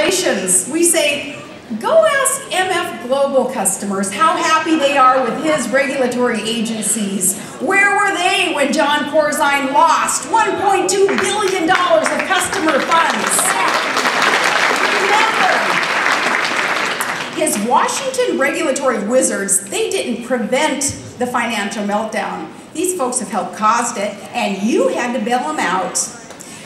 congratulations. We say, go ask MF Global customers how happy they are with his regulatory agencies. Where were they when John Corzine lost $1.2 billion of customer funds? Remember, his Washington regulatory wizards, they didn't prevent the financial meltdown. These folks have helped cause it, and you had to bail them out.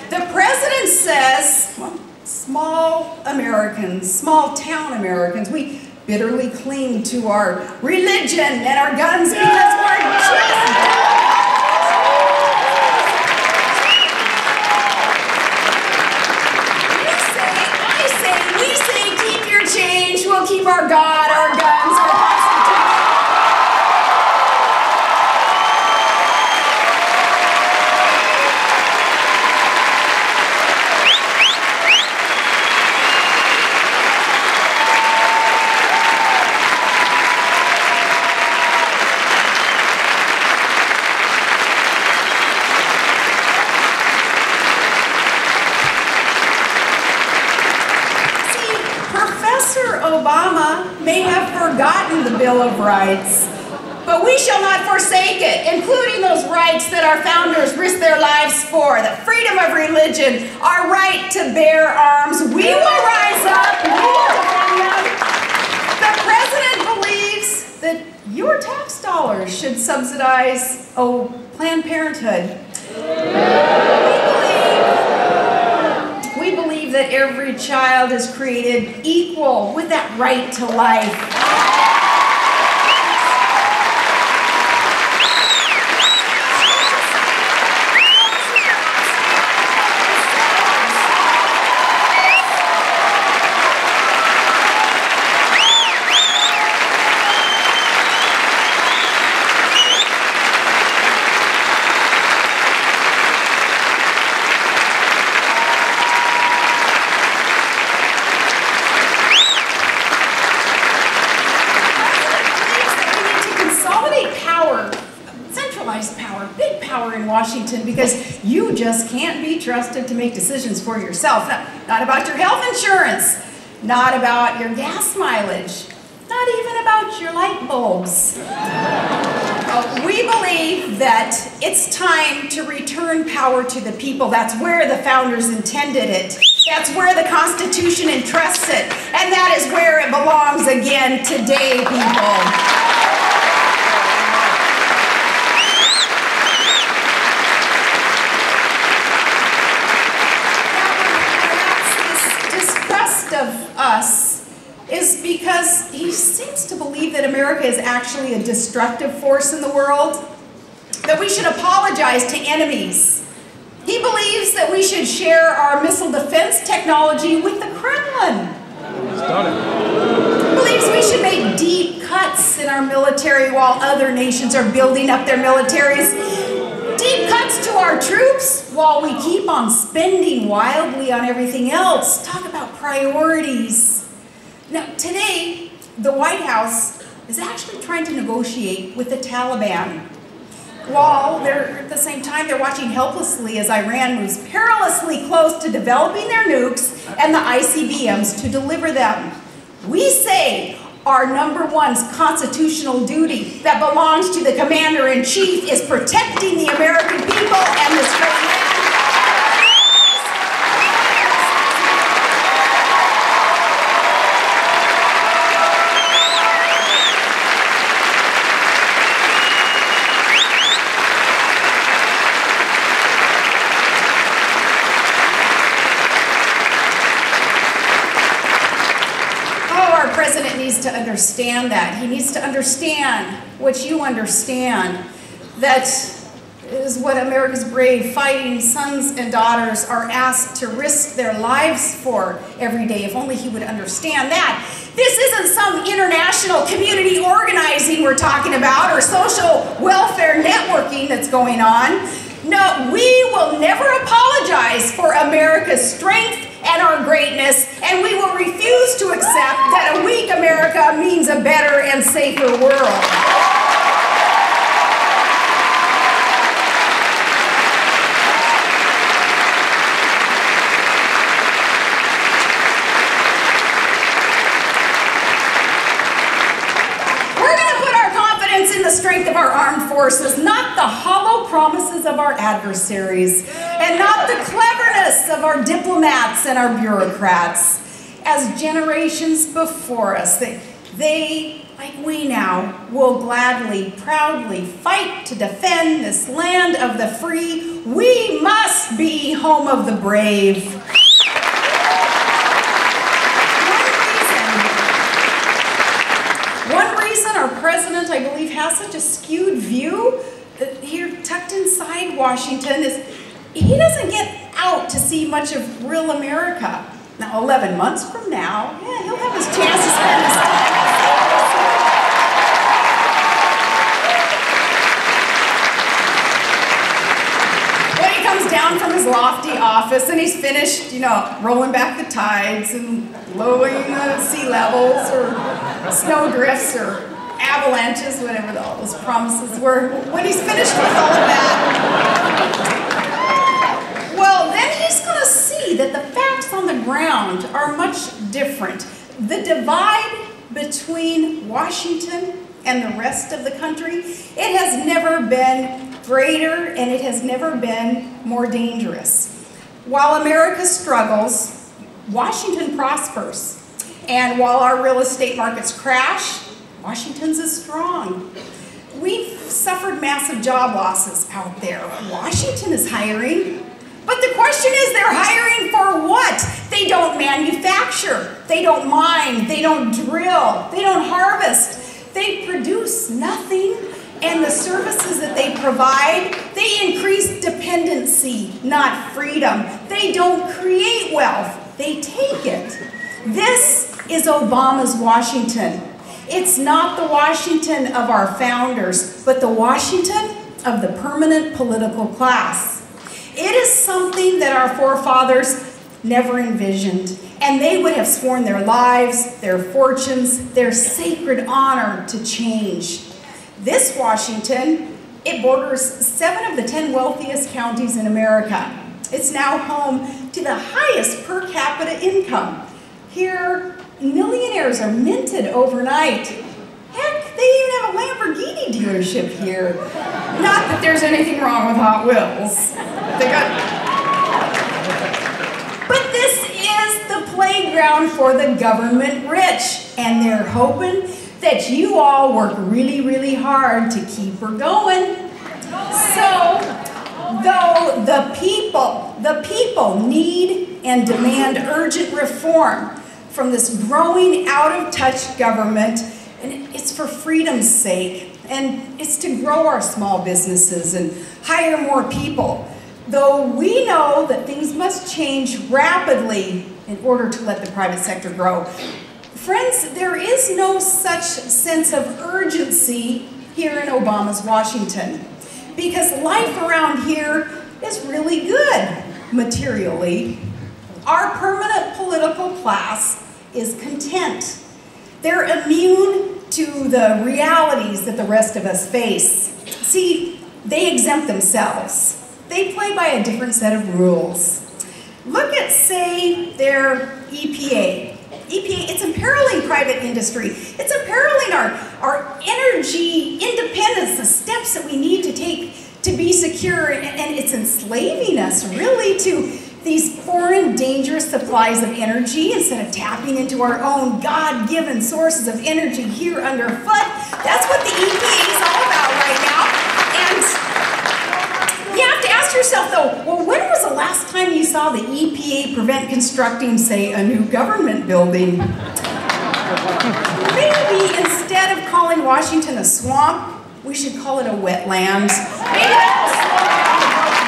The president says, well, small Americans, small town Americans, we bitterly cling to our religion and our guns because we're just... We say, keep your change, we'll keep our God, our guns, our Constitution. Obama may have forgotten the Bill of Rights, but we shall not forsake it, including those rights that our founders risked their lives for, the freedom of religion, our right to bear arms. We will rise up, we will defend them. The president believes that your tax dollars should subsidize, Planned Parenthood. We believe that every child is created equal with that right to life. Washington, because you just can't be trusted to make decisions for yourself. Not about your health insurance, not about your gas mileage, not even about your light bulbs. We believe that it's time to return power to the people. That's where the founders intended it. That's where the Constitution entrusts it. And that is where it belongs again today, people. Of us is because he seems to believe that America is actually a destructive force in the world, that we should apologize to enemies. He believes that we should share our missile defense technology with the Kremlin. He believes we should make deep cuts in our military while other nations are building up their militaries. Deep cuts to our troops while we keep on spending wildly on everything else. Talk about priorities. Now, today, the White House is actually trying to negotiate with the Taliban, while at the same time they're watching helplessly as Iran moves perilously close to developing their nukes and the ICBMs to deliver them. We say our #1 constitutional duty that belongs to the Commander-in-Chief is protecting the American people and this great land. To understand that. He needs to understand what you understand. That is what America's brave fighting sons and daughters are asked to risk their lives for every day. If only he would understand that. This isn't some international community organizing we're talking about or social welfare networking that's going on. No, we will never apologize for America's strength and our greatness, and we will refuse to accept that a weak America means a better and safer world. resources, not the hollow promises of our adversaries, and not the cleverness of our diplomats and our bureaucrats. As generations before us, they, like we now, will gladly, proudly fight to defend this land of the free. We must be home of the brave. One reason our president, I believe, has such a skewed view here tucked inside Washington is he doesn't get out to see much of real America. Now, 11 months from now, yeah, he'll have his chance to spend his time. When he comes down from his lofty office and he's finished, you know, rolling back the tides and lowering the sea levels or snow drifts or avalanches, whatever all those promises were, when he's finished with all of that, well, then he's going to see that the facts on the ground are much different. The divide between Washington and the rest of the country, it has never been greater and it has never been more dangerous. While America struggles, Washington prospers. And while our real estate markets crash, Washington's is strong. We've suffered massive job losses out there. Washington is hiring. But the question is, they're hiring for what? They don't manufacture, they don't mine, they don't drill, they don't harvest. They produce nothing, and the services that they provide, they increase dependency, not freedom. They don't create wealth, they take it. This is Obama's Washington. It's not the Washington of our founders, but the Washington of the permanent political class. It is something that our forefathers never envisioned, and they would have sworn their lives, their fortunes, their sacred honor to change. This Washington, it borders 7 of the 10 wealthiest counties in America. It's now home to the highest per capita income. Here, millionaires are minted overnight. Heck, they even have a Lamborghini dealership here. Not that there's anything wrong with Hot Wheels. But this is the playground for the government rich, and they're hoping that you all work really, really hard to keep her going. So, though the people need and demand urgent reform from this growing out-of-touch government, and it's for freedom's sake, and it's to grow our small businesses and hire more people. Though we know that things must change rapidly in order to let the private sector grow. Friends, there is no such sense of urgency here in Obama's Washington, because life around here is really good materially. Our permanent political class is content. They're immune to the realities that the rest of us face. See, they exempt themselves. They play by a different set of rules. Look at, say, their EPA. EPA, it's imperiling private industry. It's imperiling our energy independence, the steps that we need to take to be secure, and it's enslaving us, really, to these foreign dangerous supplies of energy instead of tapping into our own God-given sources of energy here underfoot. That's what the EPA is all about right now. And you have to ask yourself, though, well, when was the last time you saw the EPA prevent constructing, say, a new government building? Maybe instead of calling Washington a swamp, we should call it a wetland. Maybe that will slow down the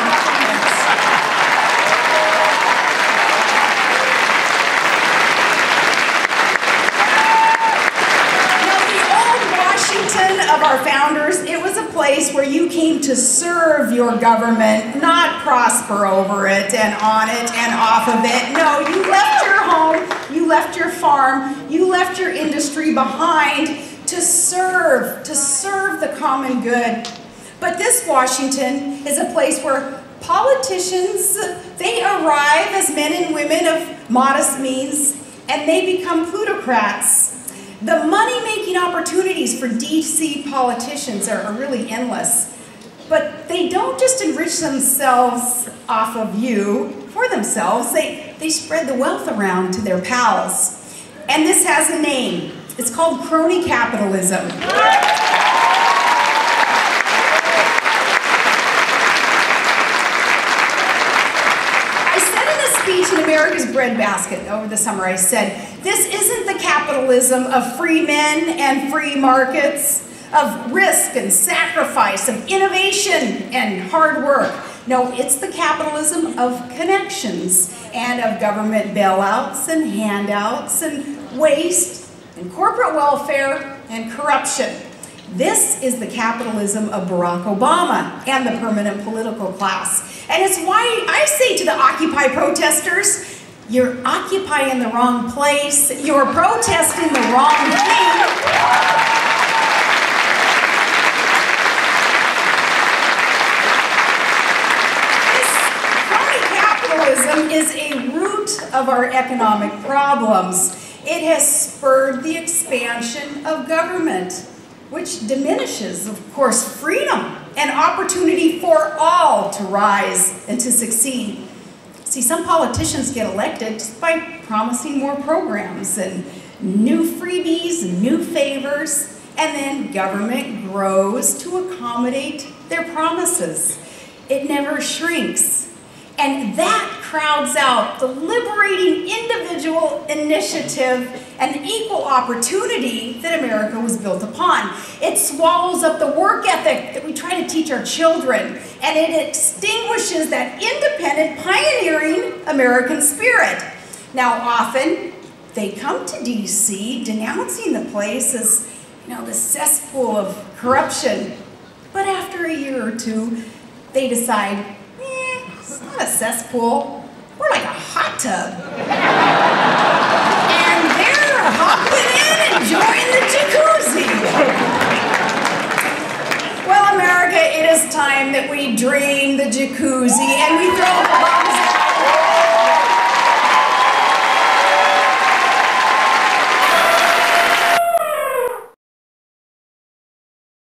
of our founders, it was a place where you came to serve your government, not prosper over it and on it and off of it. No, you left your home, you left your farm, you left your industry behind to serve the common good. But this Washington is a place where politicians, they arrive as men and women of modest means, and they become plutocrats. The money-making opportunities for DC politicians are really endless. But they don't just enrich themselves off of you for themselves. They spread the wealth around to their pals. And this has a name. It's called crony capitalism. I said in a speech in America's Breadbasket over the summer, I said, this isn't the capitalism of free men and free markets, of risk and sacrifice, of innovation and hard work. No, it's the capitalism of connections and of government bailouts and handouts and waste and corporate welfare and corruption. This is the capitalism of Barack Obama and the permanent political class. And it's why I say to the Occupy protesters, you're occupying the wrong place, you're protesting the wrong thing. Capitalism is a root of our economic problems. It has spurred the expansion of government, which diminishes, of course, freedom and opportunity for all to rise and to succeed. See, some politicians get elected just by promising more programs and new freebies and new favors, and then government grows to accommodate their promises. It never shrinks. And that crowds out the liberating individual initiative and equal opportunity that America was built upon. It swallows up the work ethic that we try to teach our children, and it extinguishes that independent, pioneering American spirit. Now, often, they come to DC denouncing the place as, the cesspool of corruption. But after a year or two, they decide, it's not a cesspool, we're like a hot tub. And they're hopping in and enjoying the jacuzzi. Well, America, it is time that we drain the jacuzzi and we throw